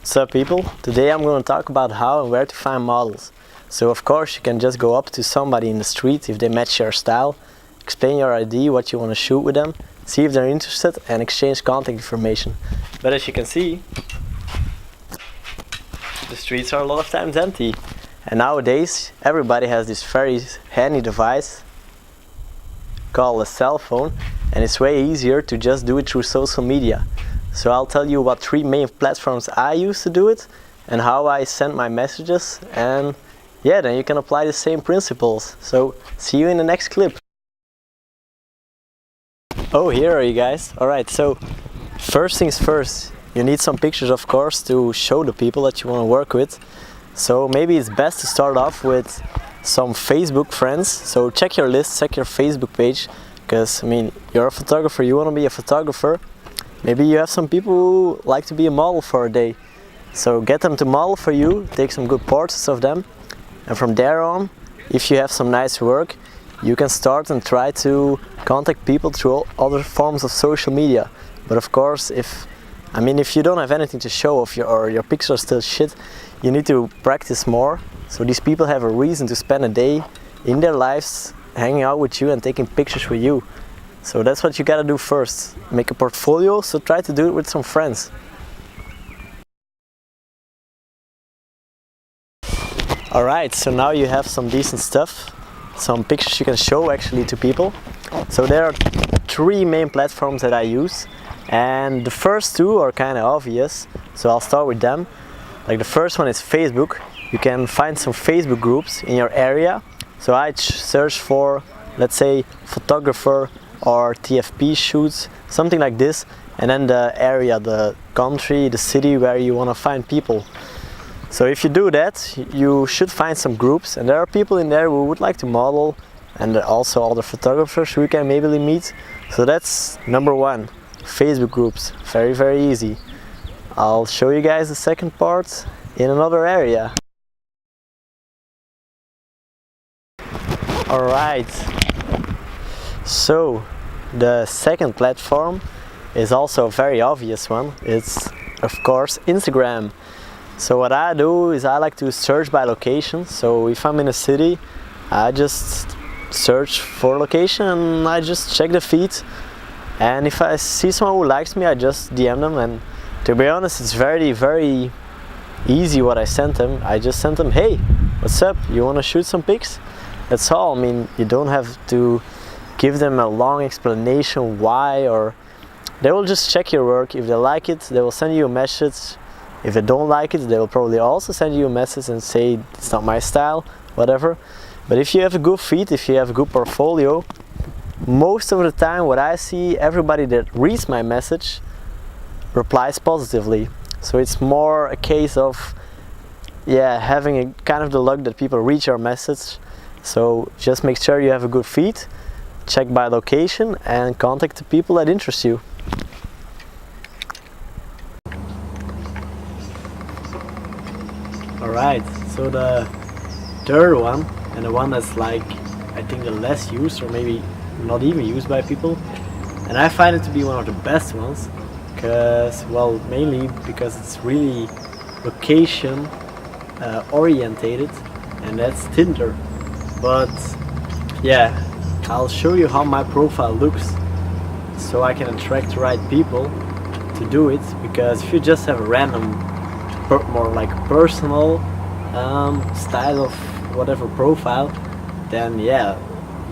What's up, people? Today I'm going to talk about how and where to find models. So of course you can just go up to somebody in the street if they match your style, explain your ID, what you want to shoot with them, see if they're interested and exchange contact information. But as you can see, the streets are a lot of times empty. And nowadays everybody has this very handy device called a cell phone, and it's way easier to just do it through social media. So I'll tell you what 3 main platforms I use to do it and how I send my messages, and yeah, then you can apply the same principles. So see you in the next clip. Oh, here are you guys. Alright, so first things first, you need some pictures of course to show the people that you want to work with. So maybe it's best to start off with some Facebook friends. So check your list, check your Facebook page, because I mean, you're a photographer, you want to be a photographer. Maybe you have some people who like to be a model for a day. So get them to model for you, take some good portraits of them, and from there on, if you have some nice work, you can start and try to contact people through other forms of social media. But of course, if you don't have anything to show off or your pictures are still shit, you need to practice more. So these people have a reason to spend a day in their lives hanging out with you and taking pictures with you. So that's what you gotta do first. Make a portfolio, so try to do it with some friends. Alright, so now you have some decent stuff, some pictures you can show actually to people. So there are 3 main platforms that I use, and the first 2 are kind of obvious, so I'll start with them. Like the first one is Facebook. You can find some Facebook groups in your area. So I search for, let's say, photographer or TFP shoots, something like this, and then the area, the country, the city where you want to find people. So if you do that, you should find some groups, and there are people in there who would like to model, and also other photographers who you can maybe meet. So that's number 1, Facebook groups. Very, very easy. I'll show you guys the second part in another area. Alright, so the second platform is also a very obvious one. It's of course Instagram. So what I do is I like to search by location. So if I'm in a city, I just search for location and I just check the feed. And if I see someone who likes me, I just DM them, and to be honest, it's very, very easy what I sent them. I just sent them, hey, what's up? You want to shoot some pics? That's all. I mean, you don't have to give them a long explanation why, or they will just check your work. If they like it, they will send you a message. If they don't like it, they will probably also send you a message and say it's not my style, whatever. But if you have a good feed, if you have a good portfolio, most of the time what I see, everybody that reads my message replies positively. So it's more a case of having a kind of the luck that people read your message. So just make sure you have a good feed, check by location, and contact the people that interest you. Alright, so the third one, and the one that's like, I think the less used, or maybe not even used by people, and I find it to be one of the best ones, because, well, mainly because it's really location orientated, and that's Tinder. But yeah, I'll show you how my profile looks so I can attract the right people to do it, because if you just have a random, more like personal style of whatever profile, then yeah,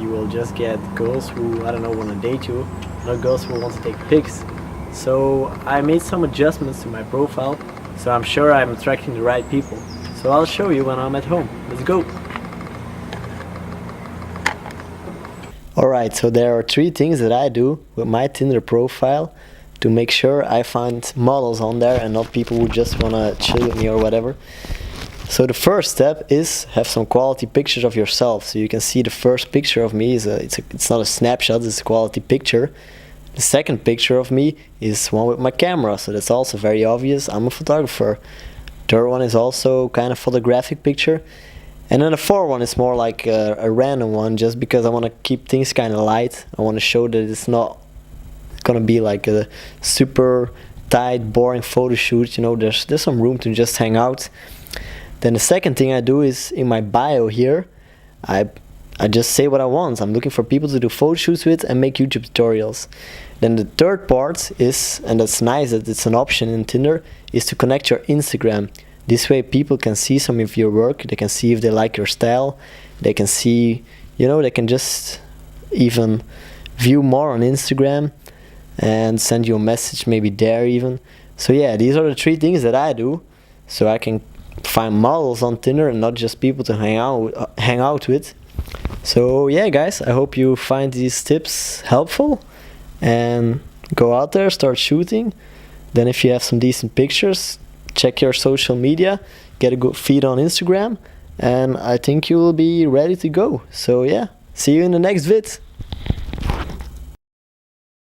you will just get girls who, I don't know, want to date you, not girls who want to take pics. So I made some adjustments to my profile, so I'm sure I'm attracting the right people. So I'll show you when I'm at home. Let's go! Alright, so there are 3 things that I do with my Tinder profile to make sure I find models on there and not people who just wanna chill with me or whatever. So the first step is have some quality pictures of yourself. So you can see the first picture of me is it's not a snapshot, it's a quality picture. The second picture of me is one with my camera, so that's also very obvious, I'm a photographer. Third one is also kind of photographic picture. And then the fourth one is more like a random one, just because I want to keep things kind of light. I want to show that it's not gonna be like a super tight, boring photo shoot, you know, there's some room to just hang out. Then the second thing I do is in my bio here, I just say what I want. I'm looking for people to do photo shoots with and make YouTube tutorials. Then the third part is, and that's nice that it's an option in Tinder, is to connect your Instagram. This way people can see some of your work, they can see if they like your style, they can see, you know, they can just even view more on Instagram and send you a message maybe there even. So yeah, these are the 3 things that I do, so I can find models on Tinder and not just people to hang out with. So yeah guys, I hope you find these tips helpful and go out there, start shooting. Then if you have some decent pictures, check your social media, get a good feed on Instagram, and I think you will be ready to go. So yeah, see you in the next vid.